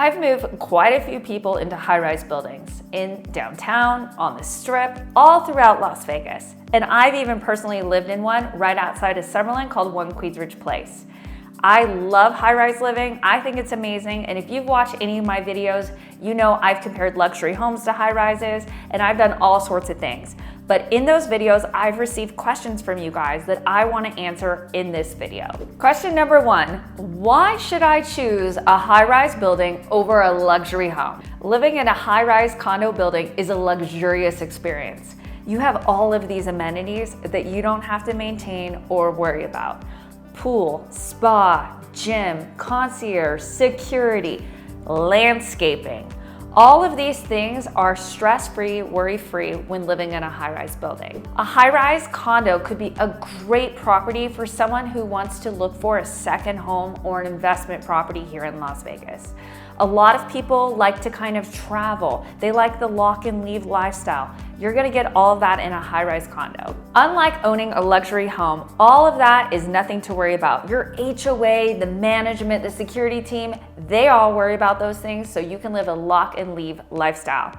I've moved quite a few people into high-rise buildings in downtown, on the Strip, all throughout Las Vegas. And I've even personally lived in one right outside of Summerlin called One Queensridge Place. I love high-rise living. I think it's amazing. And if you've watched any of my videos, you know I've compared luxury homes to high-rises, and I've done all sorts of things. But in those videos, I've received questions from you guys that I want to answer in this video. Question number 1, why should I choose a high-rise building over a luxury home? Living in a high-rise condo building is a luxurious experience. You have all of these amenities that you don't have to maintain or worry about. Pool, spa, gym, concierge, security, landscaping. All of these things are stress-free, worry-free when living in a high-rise building. A high-rise condo could be a great property for someone who wants to look for a second home or an investment property here in Las Vegas. A lot of people like to kind of travel. They like the lock and leave lifestyle. You're gonna get all of that in a high-rise condo. Unlike owning a luxury home, all of that is nothing to worry about. Your HOA, the management, the security team, they all worry about those things so you can live a lock and leave lifestyle.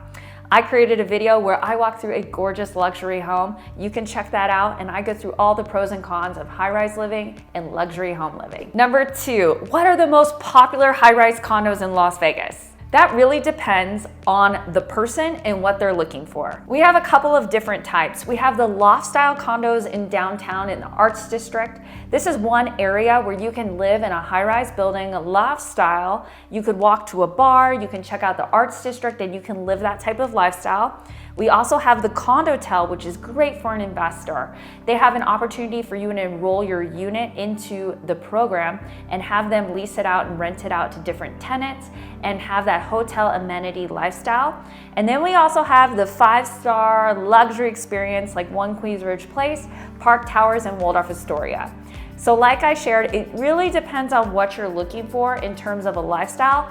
I created a video where I walk through a gorgeous luxury home. You can check that out, and I go through all the pros and cons of high-rise living and luxury home living. Number 2, what are the most popular high-rise condos in Las Vegas? That really depends on the person and what they're looking for. We have a couple of different types. We have the loft style condos in downtown in the Arts District. This is one area where you can live in a high-rise building, loft style. You could walk to a bar, you can check out the Arts District, and you can live that type of lifestyle. We also have the condotel, which is great for an investor. They have an opportunity for you to enroll your unit into the program and have them lease it out and rent it out to different tenants and have that hotel amenity lifestyle. And then we also have the 5-star luxury experience like One Queensridge Place, Park Towers, and Waldorf Astoria. So like I shared, it really depends on what you're looking for in terms of a lifestyle.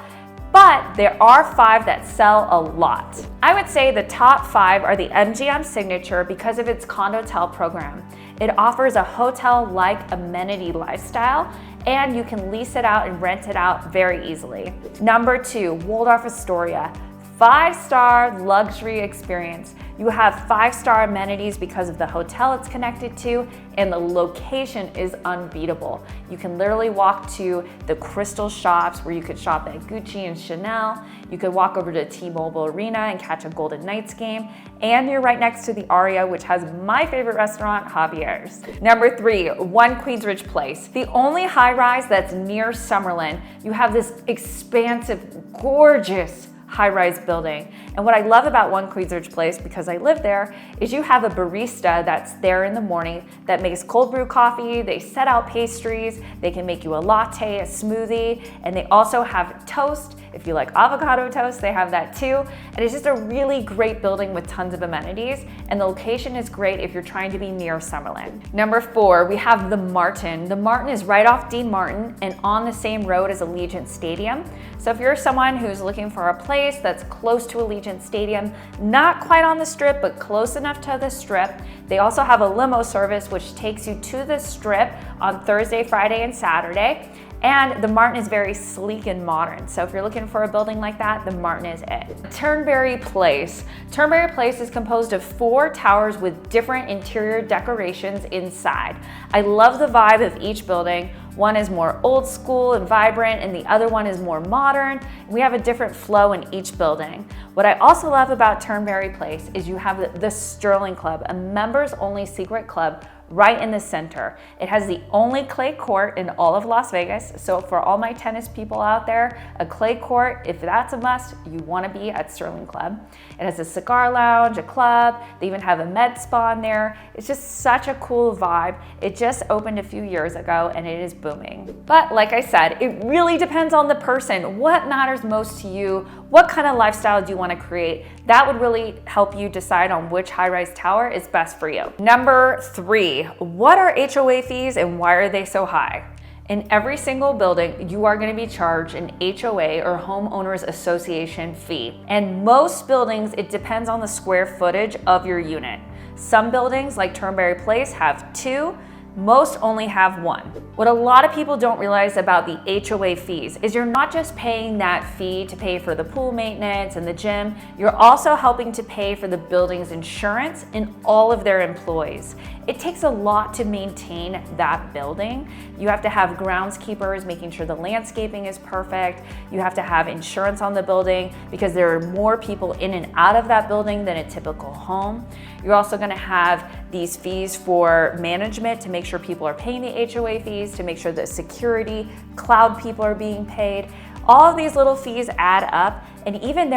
But there are 5 that sell a lot. I would say the top 5 are the MGM Signature because of its condotel program. It offers a hotel-like amenity lifestyle, and you can lease it out and rent it out very easily. Number 2, Waldorf Astoria. 5-star luxury experience. You have 5-star amenities because of the hotel it's connected to, and the location is unbeatable. You can literally walk to the crystal shops where you could shop at Gucci and Chanel. You could walk over to T-Mobile Arena and catch a Golden Knights game. And you're right next to the Aria, which has my favorite restaurant, Javier's. Number 3, One Queensridge Place. The only high-rise that's near Summerlin. You have this expansive, gorgeous high-rise building. And what I love about One Queensridge Place, because I live there, is you have a barista that's there in the morning that makes cold brew coffee, they set out pastries, they can make you a latte, a smoothie, and they also have toast. If you like avocado toast, they have that too. And it's just a really great building with tons of amenities, and the location is great if you're trying to be near Summerlin. Number 4, we have the Martin. The Martin is right off Dean Martin and on the same road as Allegiant Stadium. So if you're someone who's looking for a place that's close to Allegiant Stadium, not quite on the Strip, but close enough to the Strip, they also have a limo service which takes you to the Strip on Thursday, Friday, and Saturday. And the Martin is very sleek and modern. So if you're looking for a building like that, the Martin is it. Turnberry Place. Turnberry Place is composed of 4 towers with different interior decorations inside. I love the vibe of each building. One is more old school and vibrant, and the other one is more modern. We have a different flow in each building. What I also love about Turnberry Place is you have the Sterling Club, a members only secret club right in the center. It has the only clay court in all of Las Vegas. So for all my tennis people out there, a clay court, if that's a must, you want to be at Sterling Club. It has a cigar lounge, a club. They even have a med spa in there. It's just such a cool vibe. It just opened a few years ago and it is booming. But like I said, it really depends on the person. What matters most to you? What kind of lifestyle do you want to create? That would really help you decide on which high-rise tower is best for you. Number 3, what are HOA fees and why are they so high? In every single building, you are going to be charged an HOA or homeowners association fee. And most buildings, it depends on the square footage of your unit. Some buildings like Turnberry Place have 2. Most only have one. What a lot of people don't realize about the HOA fees is you're not just paying that fee to pay for the pool maintenance and the gym, you're also helping to pay for the building's insurance and all of their employees. It takes a lot to maintain that building. You have to have groundskeepers making sure the landscaping is perfect. You have to have insurance on the building because there are more people in and out of that building than a typical home. You're also going to have these fees for management to make sure people are paying the HOA fees, to make sure that security, cloud people are being paid. All of these little fees add up, and even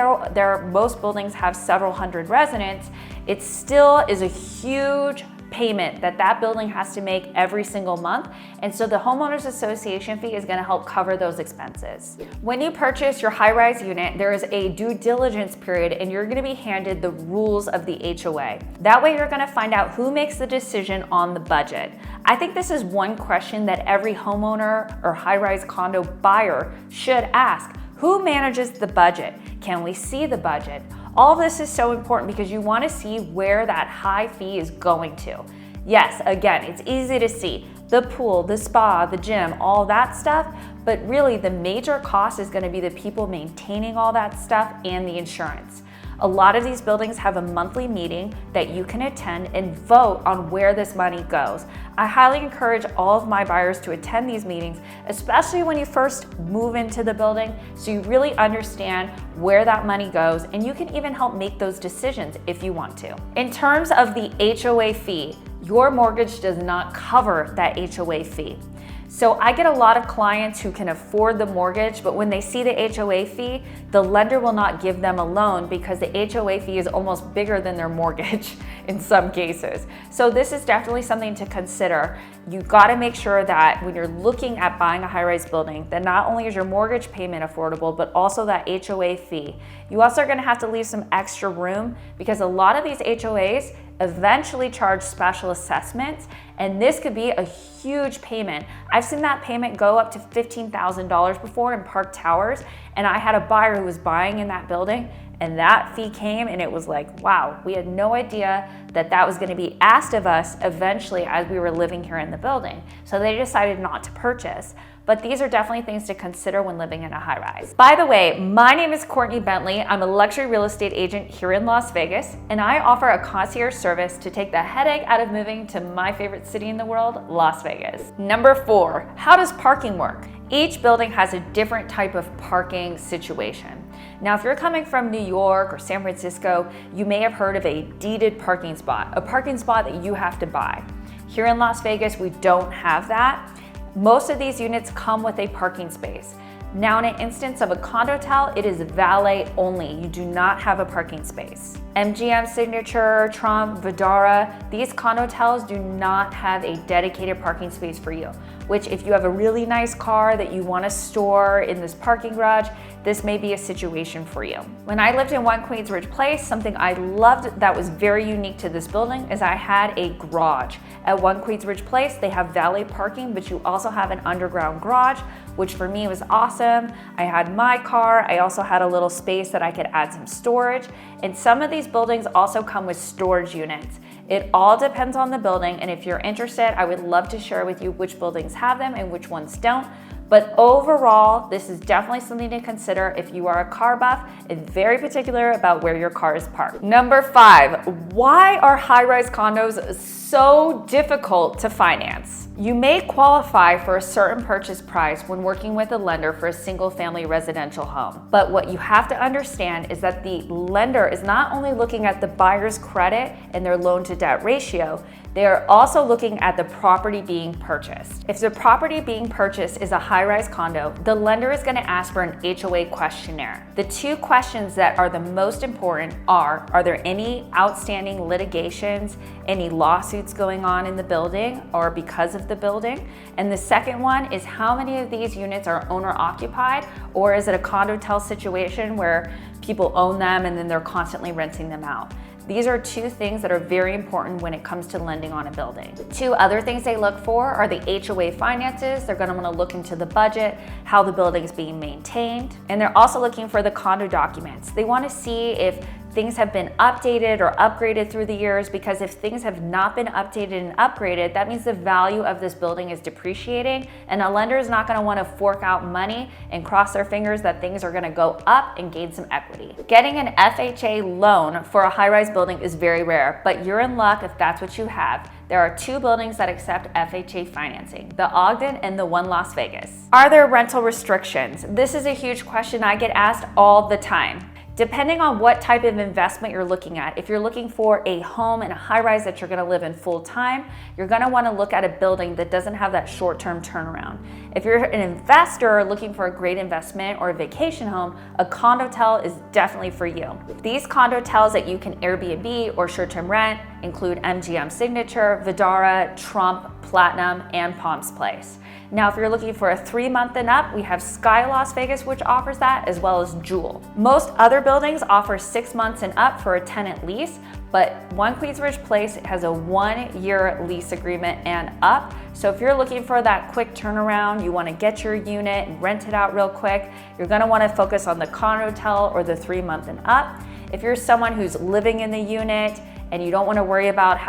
most buildings have several hundred residents, it still is a huge payment that building has to make every single month. And so the homeowners association fee is going to help cover those expenses. When you purchase your high-rise unit, there is a due diligence period and you're going to be handed the rules of the HOA. That way you're going to find out who makes the decision on the budget. I think this is one question that every homeowner or high-rise condo buyer should ask. Who manages the budget? Can we see the budget? All of this is so important because you want to see where that high fee is going to. Yes, again, it's easy to see the pool, the spa, the gym, all that stuff, but really the major cost is going to be the people maintaining all that stuff and the insurance. A lot of these buildings have a monthly meeting that you can attend and vote on where this money goes. I highly encourage all of my buyers to attend these meetings, especially when you first move into the building, so you really understand where that money goes, and you can even help make those decisions if you want to. In terms of the HOA fee, your mortgage does not cover that HOA fee. So I get a lot of clients who can afford the mortgage, but when they see the HOA fee, the lender will not give them a loan because the HOA fee is almost bigger than their mortgage in some cases. So this is definitely something to consider. You've got to make sure that when you're looking at buying a high-rise building, that not only is your mortgage payment affordable, but also that HOA fee. You also are going to have to leave some extra room because a lot of these HOAs eventually charge special assessments, and this could be a huge payment. I've seen that payment go up to $15,000 before in Park Towers, and I had a buyer who was buying in that building, and that fee came, and it was like, wow, we had no idea that was going to be asked of us eventually as we were living here in the building. So they decided not to purchase. But these are definitely things to consider when living in a high-rise. By the way, my name is Courtney Bentley. I'm a luxury real estate agent here in Las Vegas, and I offer a concierge service to take the headache out of moving to my favorite city in the world, Las Vegas. Number 4, how does parking work? Each building has a different type of parking situation. Now, if you're coming from New York or San Francisco, you may have heard of a deeded parking spot, a parking spot that you have to buy. Here in Las Vegas, we don't have that. Most of these units come with a parking space. Now, in an instance of a condotel, it is valet only. You do not have a parking space. MGM, Signature, Trump, Vdara, these condotels do not have a dedicated parking space for you, which if you have a really nice car that you want to store in this parking garage, this may be a situation for you. When I lived in One Queensbridge Place, something I loved that was very unique to this building is I had a garage. At One Queensbridge Place, they have valet parking, but you also have an underground garage, which for me was awesome. I had my car. I also had a little space that I could add some storage. And some of these buildings also come with storage units. It all depends on the building, and if you're interested, I would love to share with you which buildings have them and which ones don't. But overall, this is definitely something to consider if you are a car buff and very particular about where your car is parked. Number 5, why are high-rise condos so difficult to finance? You may qualify for a certain purchase price when working with a lender for a single-family residential home. But what you have to understand is that the lender is not only looking at the buyer's credit and their loan-to-debt ratio, they are also looking at the property being purchased. If the property being purchased is a high-rise condo, the lender is going to ask for an HOA questionnaire. The 2 questions that are the most important are there any outstanding litigations, any lawsuits going on in the building or because of the building? And the second one is how many of these units are owner occupied, or is it a condotel situation where people own them and then they're constantly renting them out? These are 2 things that are very important when it comes to lending on a building. 2 other things they look for are the HOA finances. They're going to want to look into the budget, how the building's being maintained, and they're also looking for the condo documents. They want to see if things have been updated or upgraded through the years, because if things have not been updated and upgraded, that means the value of this building is depreciating, and a lender is not going to want to fork out money and cross their fingers that things are going to go up and gain some equity. Getting an FHA loan for a high-rise building is very rare, but you're in luck if that's what you have. There are 2 buildings that accept FHA financing, the Ogden and the one Las Vegas. Are there rental restrictions? This is a huge question I get asked all the time. Depending on what type of investment you're looking at, if you're looking for a home and a high-rise that you're going to live in full time, you're going to want to look at a building that doesn't have that short-term turnaround. If you're an investor looking for a great investment or a vacation home, a condotel is definitely for you. These condotels that you can Airbnb or short-term rent include MGM Signature, Vdara, Trump, Platinum, and Palms Place. Now, if you're looking for a 3-month and up, we have Sky Las Vegas, which offers that, as well as Jewel. Most other buildings offer 6 months and up for a tenant lease, but One Queensbridge Place has a 1-year lease agreement and up. So if you're looking for that quick turnaround, you want to get your unit and rent it out real quick, you're going to want to focus on the condotel or the 3-month and up. If you're someone who's living in the unit and you don't want to worry about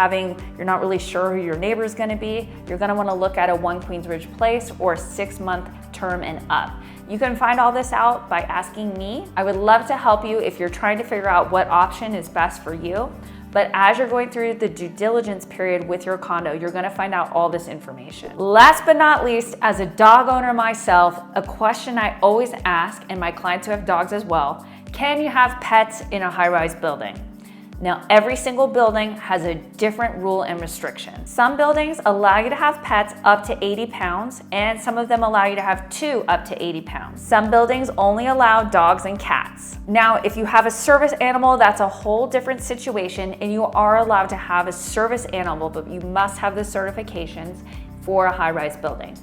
you're not really sure who your neighbor is going to be, you're going to want to look at a One Queensbridge Place or 6-month term and up. You can find all this out by asking me. I would love to help you if you're trying to figure out what option is best for you. But as you're going through the due diligence period with your condo, you're going to find out all this information. Last but not least, as a dog owner myself, a question I always ask, and my clients who have dogs as well, can you have pets in a high-rise building? Now, every single building has a different rule and restriction. Some buildings allow you to have pets up to 80 pounds, and some of them allow you to have 2 up to 80 pounds. Some buildings only allow dogs and cats. Now, if you have a service animal, that's a whole different situation, and you are allowed to have a service animal, but you must have the certifications for a high-rise building.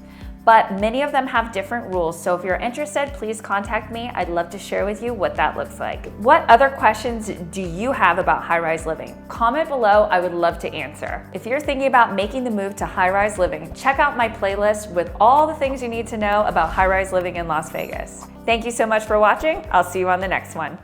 But many of them have different rules, so if you're interested, please contact me. I'd love to share with you what that looks like. What other questions do you have about high-rise living? Comment below, I would love to answer. If you're thinking about making the move to high-rise living, check out my playlist with all the things you need to know about high-rise living in Las Vegas. Thank you so much for watching. I'll see you on the next one.